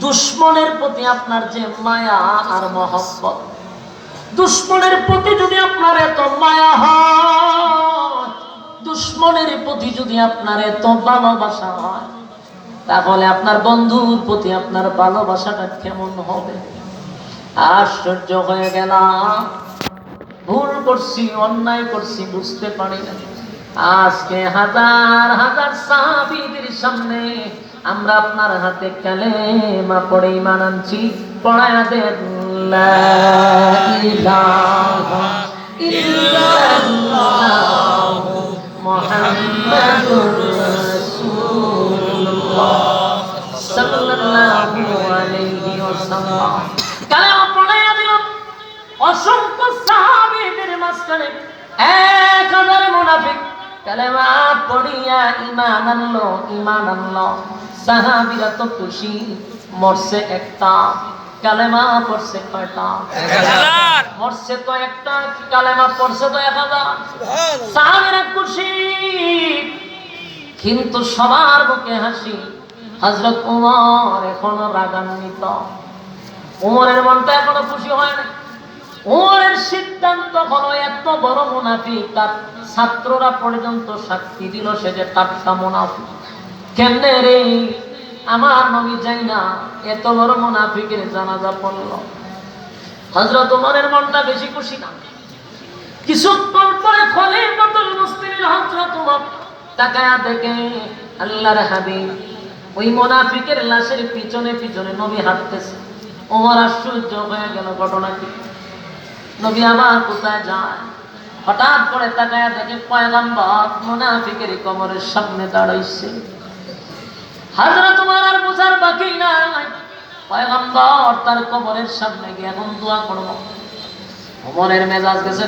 দুশ্মনের প্রতি আপনার যে মায়া আর মহব্বত, দুশ্মনের প্রতি যদি আপনার এত মায়া হয়, দুশ্মনের প্রতি যদি আপনার এত ভালোবাসা হয়, তাহলে আপনার বন্ধুর প্রতি আপনার ভালোবাসাটা কেমন হবে? আশ্চর্য হয়ে গেলাম। ভুল করছি, অন্যায় করছি, বুঝতে পারি না। আজকে হাজার হাজার সাহাবীদের সামনে আমরা আপনার হাতে কালেমা পড়ে ঈমান আনছি। পড়ায়া দেন লা ইলাহা ইল্লাল্লাহু মুহাম্মাদুর রাসূলুল্লাহ সাল্লাল্লাহু আলাইহি ওয়াসাল্লাম। কালেমা পড়ায়া দিলাম। অসংখ্য সাহাবীদের মাঝখানে 1000 মুনাফিক কালেমা পড়িয়া ঈমান আনলো। সাহাবীরা তো খুশি, মরছে একটা, কালেমা পড়ছে কয়টা? 1000। মরছে তো একটা, কালেমা পড়ছে তো 1000। সাহাবীরা খুশি, কিন্তু সবার মুখে হাসি। হযরত ওমর এখনো রাগান্বিত। ওমরের মনটা এখনো খুশি হয় না। ওমরের সিদ্ধান্ত হলো, এত বড় মুনাফিক, তার ছাত্ররা পর্যন্ত সাক্ষী দিল সে যে টাটকা মুনাফিক। কেমনে রে আমার নবী যাই না, এত বড় মুনাফিকের জানাজা পড়ল। হযরত ওমরের মনটা বেশি খুশি না। কিছুক্ষণ পরে খলিফাতুল মুসলিমিন হযরত ওমর তাকায়া দেখে আল্লাহর হাবিব ওই মুনাফিকের লাশের পিছনে পিছনে নবী হাঁটতেছে। ওমর আশ্চর্য হয়ে গেল, ঘটনা কি? নবী আমার কোথায় যায়? হঠাৎ করে তাকায়া দেখে পয়গম্বর মুনাফিকের কবরের সামনে দাঁড়াইছে। হযরত ওমর আর বুঝার বাকি নাই, পয়গম্বর তার কবরের সামনে গিয়ে এখন দোয়া করব। ওমরের মেজাজ গেছে।